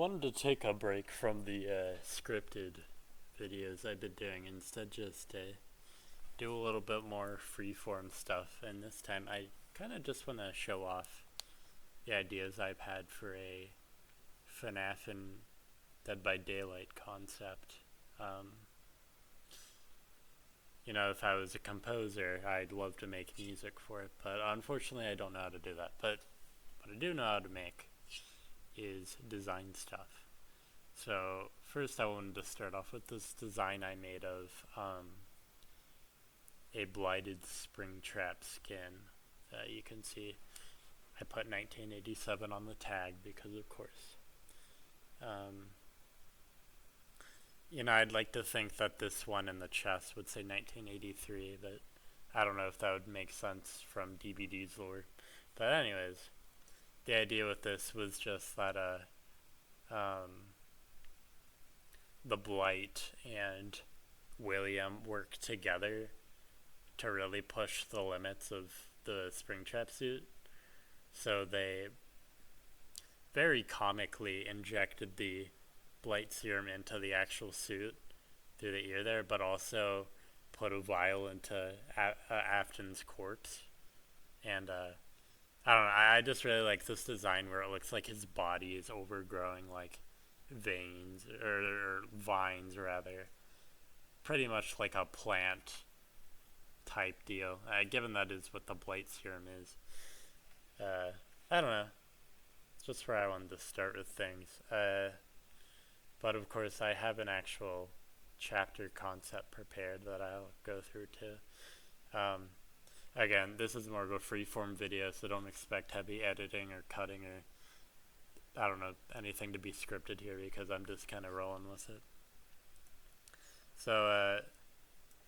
wanted to take a break from the scripted videos I've been doing. Instead, just do a little bit more freeform stuff. And this time, I kind of just want to show off the ideas I've had for a FNaF and Dead by Daylight concept. Um, if I was a composer, I'd love to make music for it, but unfortunately, I don't know how to do that. But what I do know how to make is design stuff. So first I wanted to start off with this design I made of a blighted Springtrap skin that you can see. I put 1987 on the tag because of course. I'd like to think that this one in the chest would say 1983, but I don't know if that would make sense from DBD's lore. But anyways, the idea with this was just that the Blight and William work together to really push the limits of the Springtrap suit. So they very comically injected the Blight serum into the actual suit through the ear there, but also put a vial into Afton's corpse. And I don't know, I just really like this design where it looks like his body is overgrowing like veins or vines rather, pretty much like a plant type deal, given that is what the Blight serum is. I don't know, it's just where I wanted to start with things. But of course I have an actual chapter concept prepared that I'll go through too. Again, this is more of a freeform video, so don't expect heavy editing or cutting or, I don't know, anything to be scripted here because I'm just kind of rolling with it. So,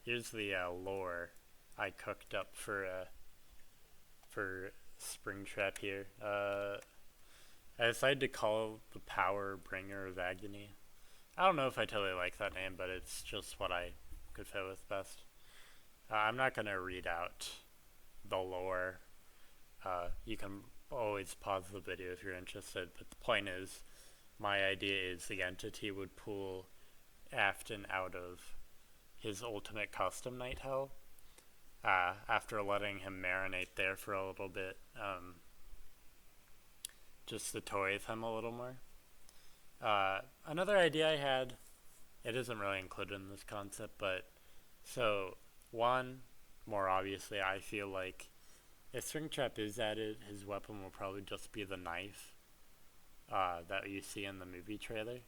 here's the lore I cooked up for Springtrap here. I decided to call the Power Bringer of Agony. I don't know if I totally like that name, but it's just what I could fit with best. I'm not going to read out the lore. You can always pause the video if you're interested, but the point is, my idea is the entity would pull Afton out of his ultimate custom night hell after letting him marinate there for a little bit, just to toy with him a little more. Another idea I had, it isn't really included in this concept, but so one, more obviously, I feel like if Springtrap is added, his weapon will probably just be the knife that you see in the movie trailer.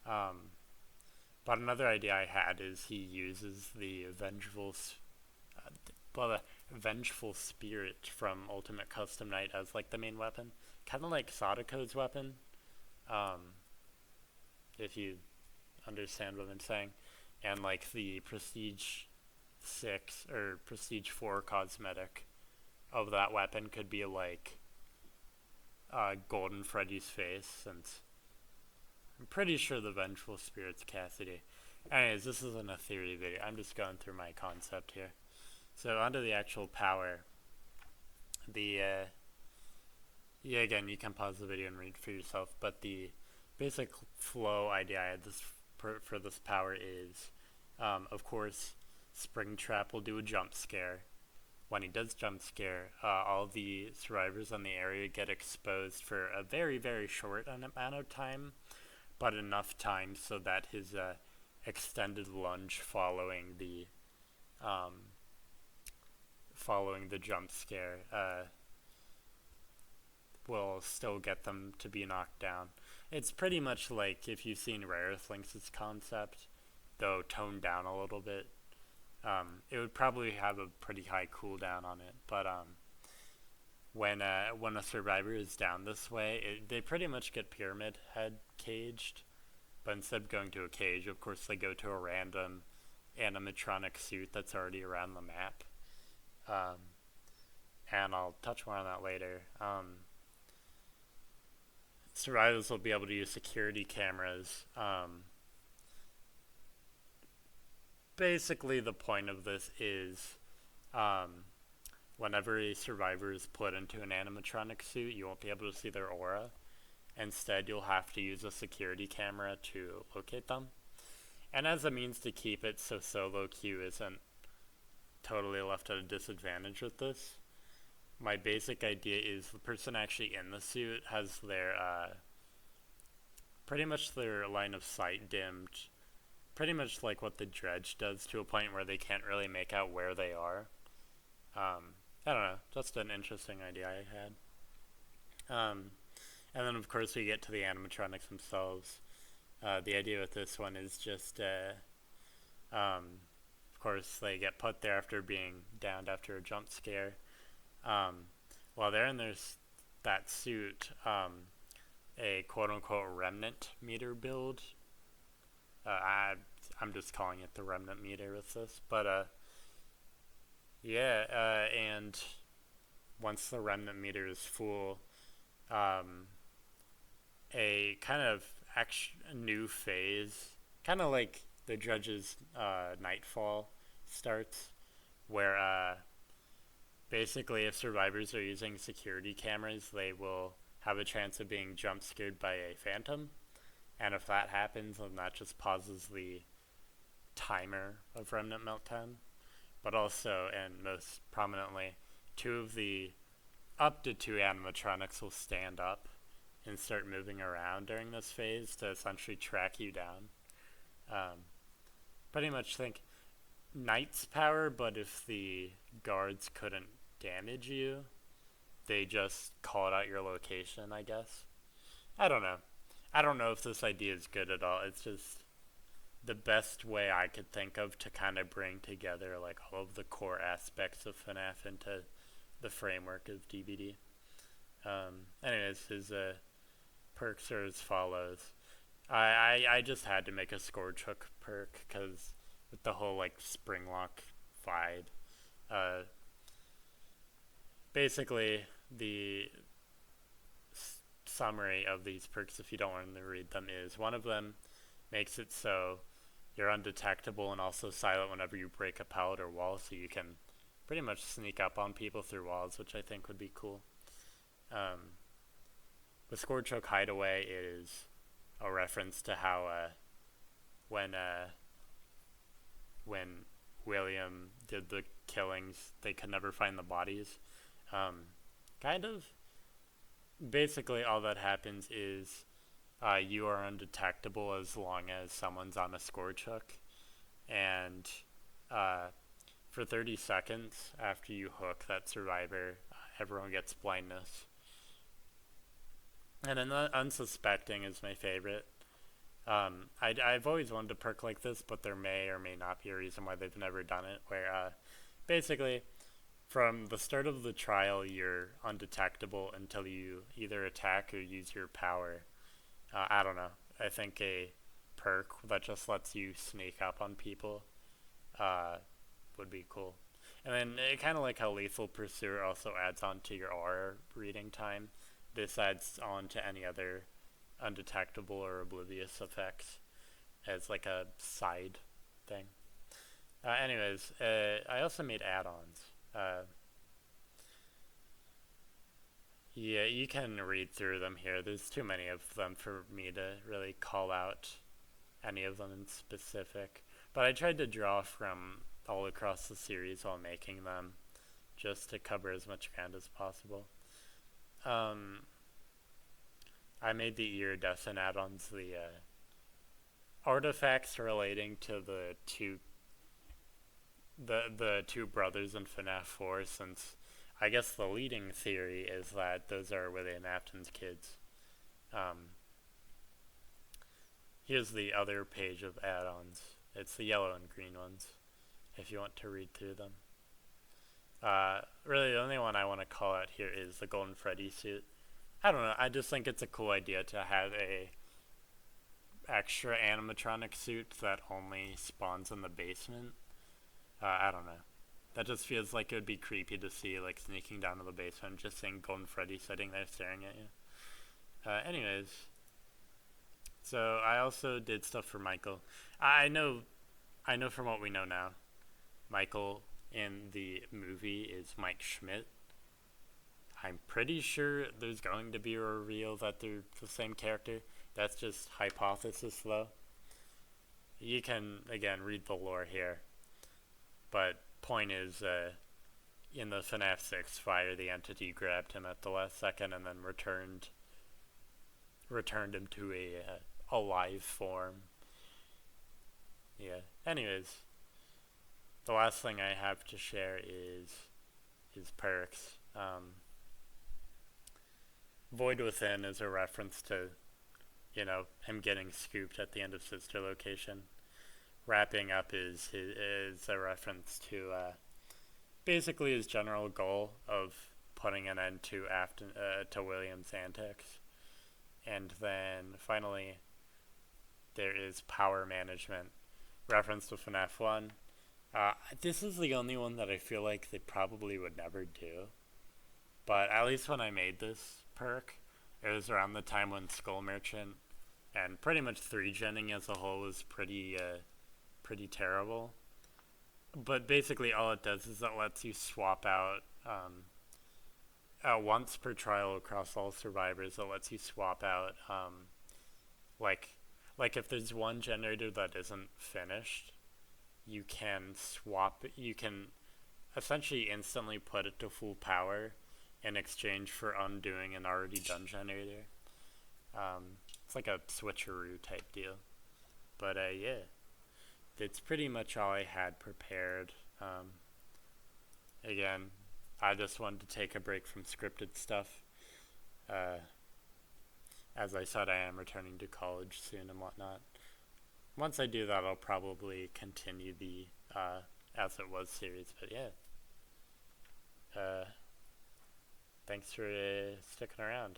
But another idea I had is he uses the vengeful spirit from Ultimate Custom Night as like the main weapon, kind of like Sadako's weapon, if you understand what I'm saying, and like the Prestige 6 or Prestige 4 cosmetic of that weapon could be like Golden Freddy's face, since I'm pretty sure the Vengeful Spirit's Cassidy. Anyways, this isn't a theory video, I'm just going through my concept here. So onto the actual power. Again, you can pause the video and read for yourself, but the basic flow idea I had for this power is, of course, Springtrap will do a jump scare. When he does jump scare, all the survivors in the area get exposed for a very, very short amount of time, but enough time so that his extended lunge following the jump scare will still get them to be knocked down. It's pretty much like if you've seen Rareth Lynx's concept, though toned down a little bit. It would probably have a pretty high cooldown on it, but when a survivor is down this way, they pretty much get Pyramid Head caged, but instead of going to a cage, of course they go to a random animatronic suit that's already around the map, and I'll touch more on that later. Survivors will be able to use security cameras. Basically, the point of this is whenever a survivor is put into an animatronic suit, you won't be able to see their aura, Instead, you'll have to use a security camera to locate them. And as a means to keep it so solo queue isn't totally left at a disadvantage with this, my basic idea is the person actually in the suit has their pretty much their line of sight dimmed, pretty much like what the dredge does, to a point where they can't really make out where they are. I don't know, just an interesting idea I had. And then of course we get to the animatronics themselves. The idea with this one is just, of course, they get put there after being downed after a jump scare. While they're in that suit, a quote-unquote remnant meter build. I'm just calling it the remnant meter with this, but and once the remnant meter is full, a kind of new phase, kind of like the Dredge's Nightfall starts, where basically if survivors are using security cameras, they will have a chance of being jump scared by a phantom. And if that happens, then that just pauses the timer of Remnant Meltdown. But also, and most prominently, up to two animatronics will stand up and start moving around during this phase to essentially track you down. Pretty much think Knight's power, but if the guards couldn't damage you, they just called out your location, I guess. I don't know. I don't know if this idea is good at all. It's just the best way I could think of to kind of bring together like all of the core aspects of FNaF into the framework of DBD. Anyways, his perks are as follows. I just had to make a Scourge Hook perk because with the whole like Springlock vibe, basically the summary of these perks, if you don't want to read them, is one of them makes it so you're undetectable and also silent whenever you break a pallet or wall, so you can pretty much sneak up on people through walls, which I think would be cool. The Scourge Hook Hideaway is a reference to how when William did the killings, they could never find the bodies. Kind of. Basically, all that happens is you are undetectable as long as someone's on a Scourge Hook, and for 30 seconds after you hook that survivor, everyone gets blindness. And then unsuspecting is my favorite. I've always wanted a perk like this, but there may or may not be a reason why they've never done it, where basically from the start of the trial you're undetectable until you either attack or use your power. I don't know. I think a perk that just lets you sneak up on people would be cool. And then kind of like how Lethal Pursuer also adds on to your aura reading time, this adds on to any other undetectable or oblivious effects as like a side thing. Anyways, I also made add-ons. Yeah, you can read through them here. There's too many of them for me to really call out any of them in specific. But I tried to draw from all across the series while making them, just to cover as much ground as possible. I made the iridescent add-ons, the artifacts relating to the two brothers in FNaF 4, since I guess the leading theory is that those are William Afton's kids. Here's the other page of add-ons. It's the yellow and green ones, if you want to read through them. Really, the only one I want to call out here is the Golden Freddy suit. I don't know, I just think it's a cool idea to have a extra animatronic suit that only spawns in the basement. I don't know. That just feels like it would be creepy to see, like, sneaking down to the basement, just seeing Golden Freddy sitting there staring at you. Anyways, so I also did stuff for Michael. I know from what we know now, Michael in the movie is Mike Schmidt. I'm pretty sure there's going to be a reveal that they're the same character. That's just hypothesis, though. You can, again, read the lore here. But point is, in the FNaF 6 fire, the entity grabbed him at the last second and then returned him to a alive form. Yeah. Anyways, the last thing I have to share is perks. Void Within is a reference to, him getting scooped at the end of Sister Location. Wrapping Up is a reference to basically his general goal of putting an end to to William's antics. And then finally, there is Power Management, reference to FNaF 1. This is the only one that I feel like they probably would never do. But at least when I made this perk, it was around the time when Skull Merchant and pretty much 3-genning as a whole was pretty terrible. But basically all it does is it lets you swap out once per trial across all survivors. It lets you swap out like if there's one generator that isn't finished, you can essentially instantly put it to full power in exchange for undoing an already done generator. It's like a switcheroo type deal. But yeah, that's pretty much all I had prepared. Again, I just wanted to take a break from scripted stuff. As I said, I am returning to college soon and whatnot. Once I do that, I'll probably continue the As It Was series. But yeah, thanks for sticking around.